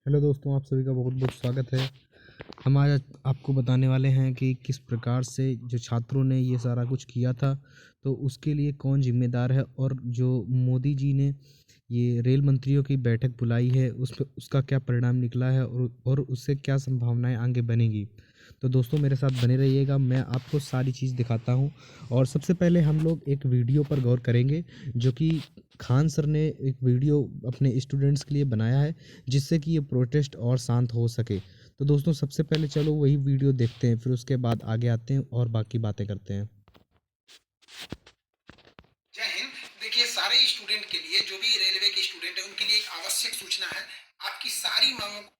Hello दोस्तों, आप सभी का बहुत बहुत स्वागत है। हम आज आपको बताने वाले हैं कि किस प्रकार से जो छात्रों ने ये सारा कुछ किया था, तो उसके लिए कौन जिम्मेदार है, और जो मोदी जी ने ये रेल मंत्रियों की बैठक बुलाई है उसका क्या परिणाम निकला है, और उससे क्या संभावनाएं आगे बनेंगी। तो दोस्तों मेरे साथ बने रहिएगा, मैं आपको सारी चीज़ दिखाता हूँ। और सबसे पहले हम लोग एक वीडियो पर गौर करेंगे, जो कि खान सर ने एक वीडियो अपने स्टूडेंट्स के लिए बनाया है, जिससे कि ये प्रोटेस्ट और शांत हो सके। तो दोस्तों सबसे पहले चलो वही वीडियो देखते हैं, फिर उसके बाद आगे आते हैं और बाकी बातें करते हैं। जय हिंद। देखिए, सारे स्टूडेंट के लिए, जो भी रेलवे के स्टूडेंट है, उनके लिए एक आवश्यक सूचना है। आपकी सारी मांगों को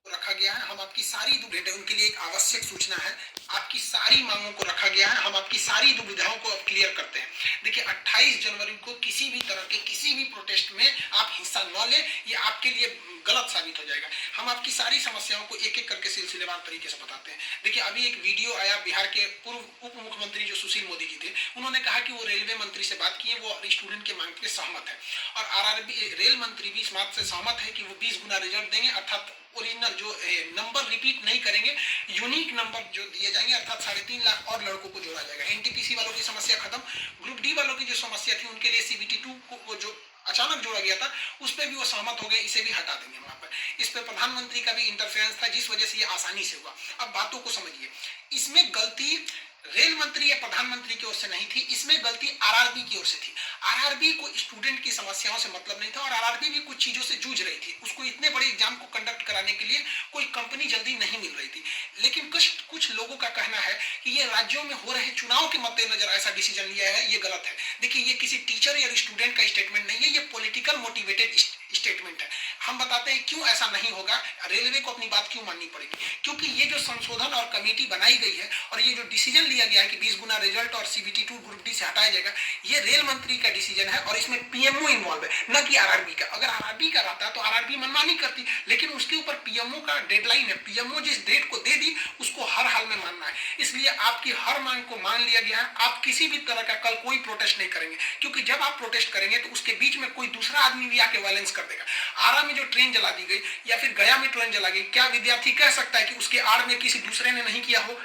रखा गया है। हम आपकी सारी दुविधा, उनके लिए एक आवश्यक सूचना है। आपकी सारी मांगों को रखा गया है। हम आपकी सारी दुविधाओं को अब क्लियर करते हैं। देखिए, 28 जनवरी को किसी भी तरह के किसी भी प्रोटेस्ट में आप हिस्सा न लें, ये आपके लिए गलत साबित हो जाएगा। हम आपकी सारी समस्याओं को एक एक करके सिलसिलेवार तरीके से बताते हैं। देखिए, अभी एक वीडियो आया, बिहार के पूर्व उप मुख्यमंत्री जो सुशील मोदी जी थे, उन्होंने कहा कि वो रेलवे मंत्री से बात किए, वो स्टूडेंट के मांग पे सहमत है। और आरआरबी रेल मंत्री भी इस बात से सहमत है कि वो 20 गुना रिजल्ट देंगे, अर्थात ओरिजिनल जो नंबर रिपीट नहीं करेंगे, यूनिक नंबर जो दिए जाएंगे, अर्थात 3.5 लाख और लड़कों को जोड़ा जाएगा। एनटीपीसी वालों की समस्या खत्म। ग्रुप डी वालों की जो समस्या थी, उनके लिए सीबीटी 2 को जो अचानक जोड़ा गया था, उस पर भी वो सहमत हो गए, इसे भी हटा देंगे वहां पर। इस पर प्रधानमंत्री का भी इंटरफेरेंस था, जिस वजह से ये आसानी से हुआ। अब बातों को समझिए, इसमें गलती रेल मंत्री या प्रधानमंत्री की ओर से नहीं थी, इसमें गलती आरआरबी की ओर से थी। आरआरबी को स्टूडेंट की समस्याओं से मतलब नहीं था, और आरआरबी भी कुछ चीजों से जूझ रही थी। उसको इतने बड़े एग्जाम को कंडक्ट कराने के लिए कोई कंपनी जल्दी नहीं मिल रही थी। लेकिन कुछ लोगों का कहना है कि ये राज्यों में हो रहे चुनाव के मद्देनजर ऐसा डिसीजन लिया है, ये गलत है। देखिए, ये किसी टीचर या स्टूडेंट का स्टेटमेंट नहीं है, ये पॉलिटिकल मोटिवेटेड स्टेटमेंट है। हम बताते हैं क्यों ऐसा नहीं होगा, रेलवे को अपनी बात क्यों माननी पड़ेगी। क्योंकि ये जो संशोधन और कमेटी बनाई गई है, और ये जो डिसीजन लिया गया है कि 20 गुना रिजल्ट और सीबीटी 2 ग्रुप डी से हटाया जाएगा, ये रेल मंत्री का डिसीजन है, और इसमें पीएमओ इन्वॉल्व है, न कि आरआरबी का। अगर आरआरबी का रहता तो आरआरबी मनमानी करती, लेकिन उसके ऊपर पीएमओ का डेडलाइन है। पीएमओ जिस डेट को दे दी, उसको हर हाल में मानना है। इसलिए आपकी हर मांग को मान लिया गया है। आप किसी भी तरह का कल कोई प्रोटेस्ट नहीं करेंगे, क्योंकि जब आप प्रोटेस्ट करेंगे तो उसके बीच में कोई दूसरा आदमी भी आके वायलेंस कर देगा। आरा में जो ट्रेन जला दी गई, या फिर गया में ट्रेन जला गई, क्या विद्यार्थी कह सकता है कि उसके आड़ में किसी दूसरे ने नहीं किया हो?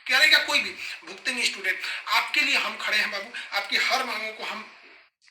करेगा कोई भी? भुगतेंगे स्टूडेंट। आपके लिए हम खड़े हैं बाबू। आपकी हर मांगों को हम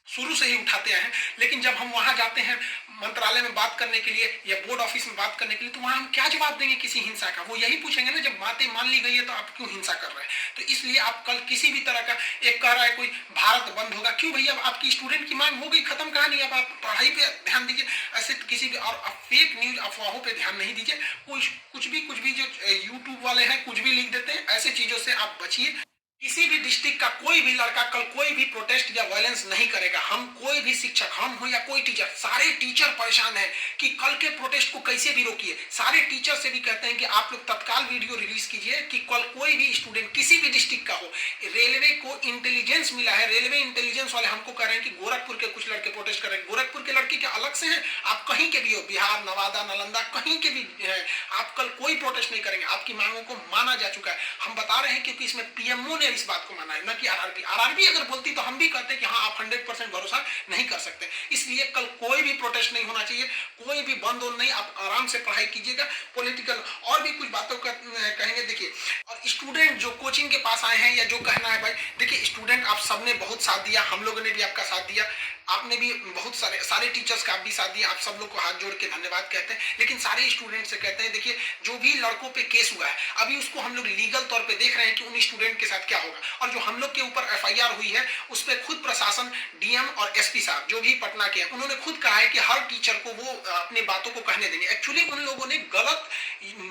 शुरू से ही उठाते हैं। लेकिन जब हम वहां जाते हैं मंत्रालय में बात करने के लिए, या बोर्ड ऑफिस में बात करने के लिए, तो वहां हम क्या जवाब देंगे किसी हिंसा का? वो यही पूछेंगे ना, जब बातें मान ली गई है तो आप क्यों हिंसा कर रहे हैं? तो इसलिए आप कल किसी भी तरह का, एक कह रहा है कोई भारत बंद होगा, क्यों भैया? आपकी स्टूडेंट की मांग हो गई, खत्म कहानी। अब आप पढ़ाई पे ध्यान दीजिए, ऐसे किसी भी और फेक न्यूज अफवाहों पे ध्यान नहीं दीजिए। कुछ भी जो यूट्यूब वाले हैं कुछ भी लिख देते हैं, ऐसे चीजों से आप बचिए। किसी भी डिस्ट्रिक्ट का कोई भी लड़का कल कोई भी प्रोटेस्ट या वायलेंस नहीं करेगा। हम कोई भी शिक्षक, हम हो या कोई टीचर, सारे टीचर परेशान हैं कि कल के प्रोटेस्ट को कैसे भी रोकिए। सारे टीचर से भी कहते हैं कि आप लोग तत्काल वीडियो रिलीज कीजिए कि कल कोई भी स्टूडेंट किसी भी डिस्ट्रिक्ट का हो। रेलवे को इंटेलिजेंस मिला है, रेलवे इंटेलिजेंस वाले हमको कह रहे हैं कि गोरखपुर के कुछ लड़के प्रोटेस्ट कर रहे हैं। गोरखपुर के लड़के क्या अलग से हैं? आप कहीं के भी हो, बिहार, नवादा, नालंदा, कहीं के भी है, आप कल कोई प्रोटेस्ट नहीं करेंगे। आपकी मांगों को माना जा चुका है। हम बता रहे हैं क्योंकि इसमें पीएमओ ने इस बात को माना है, न कि आरआरबी। आरआरबी अगर बोलती तो हम भी कहते कि हाँ, आप 100% भरोसा नहीं कर सकते। इसलिए कल कोई भी प्रोटेस्ट नहीं होना चाहिए, कोई भी बंद हो नहीं। आप आराम से पढ़ाई कीजिएगा। पॉलिटिकल और भी कुछ बातों का कहेंगे। देखिए, और स्टूडेंट जो कोचिंग के पास आए हैं, या जो कहना है भाई, देखिए स्टूडेंट आप सबने बहुत साथ दिया, हम लोगों ने भी आपका साथ दिया, आपने भी बहुत सारे टीचर्स का आप भी साथ दिया। आप सब लोग को हाथ जोड़ के धन्यवाद कहते हैं। लेकिन सारे स्टूडेंट से कहते हैं, देखिए जो भी लड़कों पे केस हुआ है, अभी उसको हम लोग लीगल तौर पे देख रहे हैं कि उन स्टूडेंट के साथ क्या होगा। और जो हम लोग के ऊपर एफआईआर हुई है, उस पर खुद प्रशासन, डीएम और एसपी साहब जो भी पटना के हैं, उन्होंने खुद कहा है कि हर टीचर को वो अपनी बातों को कहने देंगे। एक्चुअली उन लोगों ने गलत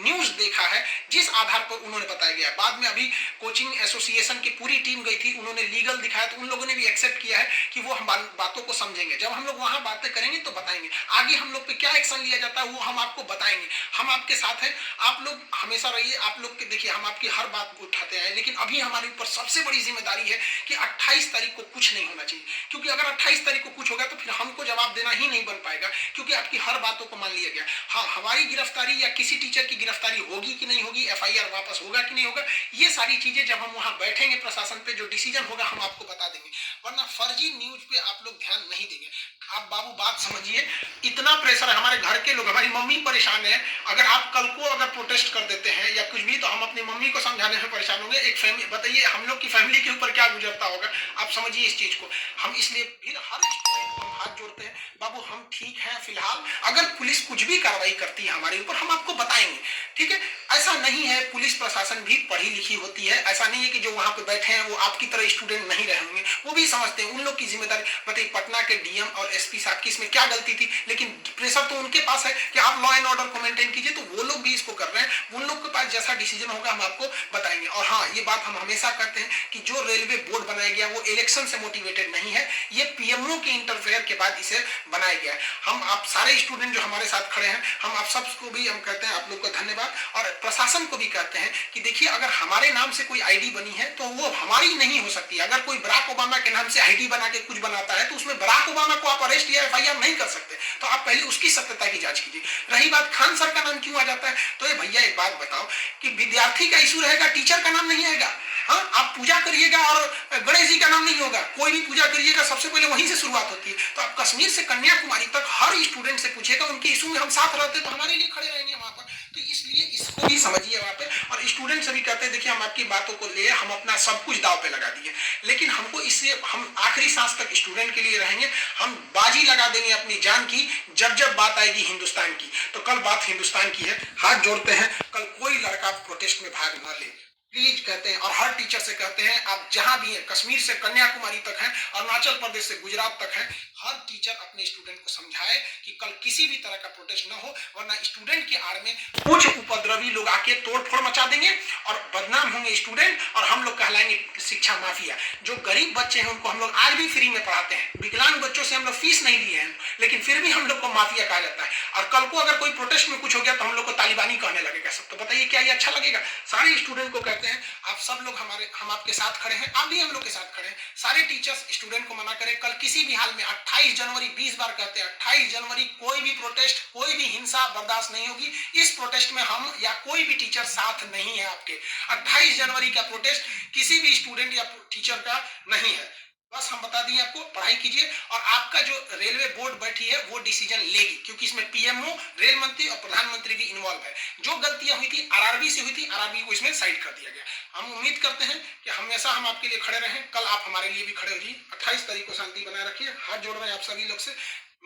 न्यूज देखा है, जिस आधार पर उन्होंने बताया गया। बाद में अभी कोचिंग एसोसिएशन की पूरी टीम गई थी, उन्होंने लीगल दिखाया, तो उन लोगों ने भी एक्सेप्ट किया है कि वो हम बातों को समझेंगे। जब हम लोग वहां बातें करेंगे तो बताएंगे। आगे हम लोग पे क्या एक्शन लिया जाता है वो हम आपको बताएंगे। हम आपके साथ हैं, आप लोग हमेशा रहिए। आप लोग के देखिए, हम आपकी हर बात को उठाते हैं। लेकिन अभी हमारे ऊपर सबसे बड़ी जिम्मेदारी है कि 28 तारीख को कुछ नहीं होना चाहिए। क्योंकि अगर 28 तारीख को कुछ होगा तो फिर हमको जवाब देना ही नहीं बन पाएगा, क्योंकि आपकी हर बातों को मान लिया गया। हाँ, हमारी गिरफ्तारी या किसी टीचर टीचर की गिरफ्तारी होगी कि नहीं होगी, एफआईआर वापस होगा कि नहीं होगा, ये सारी चीजें जब हम वहां बैठेंगे प्रशासन पे जो डिसीजन होगा हम आपको बता देंगे। वरना फर्जी न्यूज पे आप लोग ध्यान नहीं देंगे। आप बाबू बात समझिए, इतना प्रेशर है, हमारे घर के लोग, हमारी मम्मी परेशान है। अगर आप कल को अगर प्रोटेस्ट कर देते हैं या कुछ भी, तो हम अपनी मम्मी को समझाने में परेशान होंगे। एक फैमिली, बताइए हम लोग की फैमिली के ऊपर क्या गुजरता होगा, आप समझिए इस चीज को। हम इसलिए फिर हर स्टूडेंट को हाथ जोड़ते हैं, बाबू हम ठीक हैं फिलहाल, अगर पुलिस कुछ भी कार्रवाई करती है हमारे ऊपर हम आपको बताएंगे, ठीक है। ऐसा नहीं है, पुलिस प्रशासन भी पढ़ी लिखी होती है, ऐसा नहीं है कि जो वहां पे बैठे हैं वो आपकी तरह स्टूडेंट नहीं रहे होंगे, वो भी समझते हैं, उन लोग की जिम्मेदारी। बताइए पटना के डीएम और एसपी साहब की इसमें क्या गलती थी, लेकिन प्रेशर तो उनके पास है कि आप लॉ एंड ऑर्डर को मेंटेन कीजिए, तो वो लोग भी इसको कर रहे हैं। उन लोग के पास जैसा डिसीजन होगा हम आपको बताएंगे। और हाँ, ये बात हम हमेशा कहते हैं कि जो रेलवे बोर्ड बनाया गया वो इलेक्शन से मोटिवेटेड नहीं है, ये पीएमओ के इंटरफेयर के बाद इसे बनाया गया है। हम आप सारे स्टूडेंट जो हमारे साथ खड़े हैं, हम आप सबको भी हम कहते हैं आप लोग को धन्यवाद, और प्रशासन को भी कहते हैं कि देखिए अगर हमारे नाम से कोई आईडी बनी है तो वो हमारी नहीं हो सकती। अगर कोई बराक ओबामा के नाम से आईडी बना के कुछ बनाता है तो उसमें बराक ओबामा को आप अरेस्ट या एफआईआर नहीं कर सकते, तो आप पहले उसकी सत्यता की जांच कीजिए। रही बात खान सर का नाम क्यों आ जाता है, तो ये भैया एक बात बताओ कि विद्यार्थी का इशू रहेगा, टीचर का नाम नहीं आएगा। हाँ, आप पूजा करिएगा और गणेश जी का नाम नहीं होगा, कोई भी पूजा करिएगा सबसे पहले वहीं से शुरुआत होती है। तो आप कश्मीर से कन्याकुमारी तक हर स्टूडेंट से पूछिएगा, उनके इशू में हम साथ रहते तो हमारे लिए खड़े रहेंगे वहां पर। तो इसलिए इसको भी समझिए वहां पे। और स्टूडेंट से भी कहते हैं देखिए हम आपकी बातों को ले, हम अपना सब कुछ दाव पे लगा दिए, लेकिन हमको इससे हम आखिरी सांस तक स्टूडेंट के लिए रहेंगे, हम बाजी लगा देंगे अपनी जान की। जब बात आएगी हिंदुस्तान की, तो कल बात हिंदुस्तान की है, हाथ जोड़ते हैं, कल कोई लड़का प्रोटेस्ट में भाग न ले प्लीज, कहते हैं। और हर टीचर से कहते हैं आप जहां भी हैं, कश्मीर से कन्याकुमारी तक हैं, अरुणाचल प्रदेश से गुजरात तक हैं, हर टीचर अपने स्टूडेंट को समझाए कि कल किसी भी तरह का प्रोटेस्ट न हो, वरना स्टूडेंट के आड़ में कुछ उपद्रवी लोग आके तोड़फोड़ मचा देंगे और बदनाम होंगे स्टूडेंट, और हम लोग कहलाएंगे शिक्षा माफिया। जो गरीब बच्चे हैं उनको हम लोग आज भी फ्री में पढ़ाते हैं, विकलांग बच्चों से हम लोग फीस नहीं लिए हैं, लेकिन फिर भी हम लोग को माफिया कहा जाता है। और कल को अगर कोई प्रोटेस्ट में कुछ हो गया तो हम लोग को तालिबानी कहने लगेगा सब। तो बताइए क्या ये अच्छा लगेगा? सारे स्टूडेंट को कहते हैं आप सब लोग हम आपके साथ खड़े हैं, आप भी हम लोग के साथ खड़े हैं। सारे टीचर्स स्टूडेंट को मना करें, कल किसी भी हाल में 28 जनवरी 20 बार कहते हैं 28 जनवरी कोई भी प्रोटेस्ट, कोई भी हिंसा बर्दाश्त नहीं होगी। इस प्रोटेस्ट में हम या कोई भी टीचर साथ नहीं है आपके। 28 जनवरी का प्रोटेस्ट किसी भी स्टूडेंट या टीचर का नहीं है। बस हम बता दिए आपको, पढ़ाई कीजिए, और आपका जो रेलवे बोर्ड बैठी है वो डिसीजन लेगी, क्योंकि इसमें पीएमओ, रेल मंत्री और प्रधानमंत्री भी इन्वॉल्व है। जो गलतियां हुई थी आरआरबी से हुई थी, आरआरबी को इसमें साइड कर दिया गया। हम उम्मीद करते हैं कि हमेशा हम आपके लिए खड़े रहें, कल आप हमारे लिए भी खड़े हो जाइए। 28 तारीख को शांति बनाए रखिए, हाथ जोड़ रहे हैं आप सभी लोग से।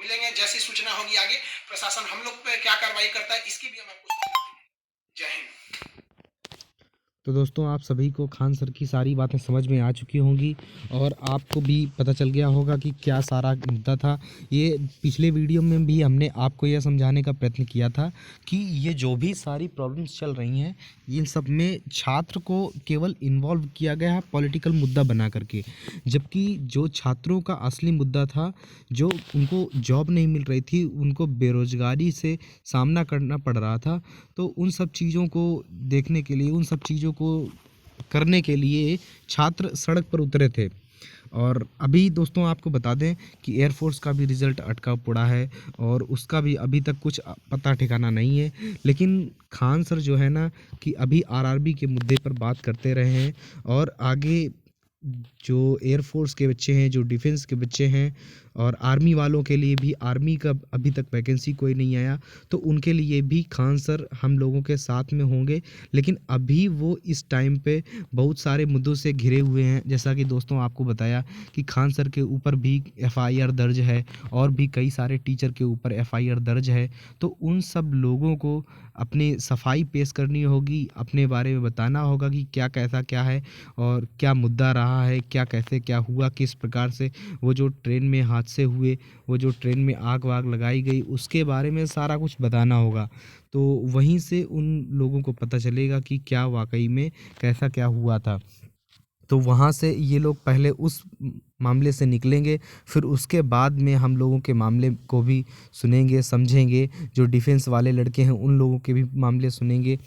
मिलेंगे जैसी सूचना होगी आगे, प्रशासन हम लोग पे क्या कार्रवाई करता है इसकी भी हम आपको सूचना देंगे। जय हिंद। तो दोस्तों आप सभी को खान सर की सारी बातें समझ में आ चुकी होंगी और आपको भी पता चल गया होगा कि क्या सारा मुद्दा था। ये पिछले वीडियो में भी हमने आपको यह समझाने का प्रयत्न किया था कि ये जो भी सारी प्रॉब्लम्स चल रही हैं इन सब में छात्र को केवल इन्वॉल्व किया गया है पॉलिटिकल मुद्दा बना करके, जबकि जो छात्रों का असली मुद्दा था, जो उनको जॉब नहीं मिल रही थी, उनको बेरोज़गारी से सामना करना पड़ रहा था, तो उन सब चीज़ों को देखने के लिए, उन सब चीज़ों को करने के लिए छात्र सड़क पर उतरे थे। और अभी दोस्तों आपको बता दें कि एयरफोर्स का भी रिज़ल्ट अटका पड़ा है और उसका भी अभी तक कुछ पता ठिकाना नहीं है। लेकिन खान सर जो है ना कि अभी आरआरबी के मुद्दे पर बात करते रहे हैं और आगे जो एयरफोर्स के बच्चे हैं, जो डिफेंस के बच्चे हैं और आर्मी वालों के लिए भी, आर्मी का अभी तक वैकेंसी कोई नहीं आया, तो उनके लिए भी खान सर हम लोगों के साथ में होंगे। लेकिन अभी वो इस टाइम पे बहुत सारे मुद्दों से घिरे हुए हैं, जैसा कि दोस्तों आपको बताया कि खान सर के ऊपर भी एफआईआर दर्ज है और भी कई सारे टीचर के ऊपर एफआईआर दर्ज है। तो उन सब लोगों को अपनी सफाई पेश करनी होगी, अपने बारे में बताना होगा कि क्या कैसा क्या है और क्या मुद्दा रहा है, क्या कैसे क्या हुआ, किस प्रकार से वो जो ट्रेन में हादसे हुए, वो जो ट्रेन में आग वाग लगाई गई, उसके बारे में सारा कुछ बताना होगा। तो वहीं से उन लोगों को पता चलेगा कि क्या वाकई में कैसा क्या हुआ था। तो वहाँ से ये लोग पहले उस मामले से निकलेंगे, फिर उसके बाद में हम लोगों के मामले को भी सुनेंगे, समझेंगे। जो डिफेंस वाले लड़के हैं उन लोगों के भी मामले सुनेंगे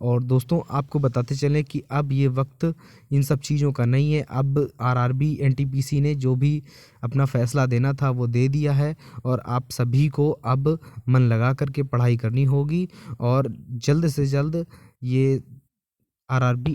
और दोस्तों आपको बताते चलें कि अब ये वक्त इन सब चीज़ों का नहीं है। अब आरआरबी एनटीपीसी ने जो भी अपना फैसला देना था वो दे दिया है और आप सभी को अब मन लगा करके पढ़ाई करनी होगी और जल्द से जल्द ये आरआरबी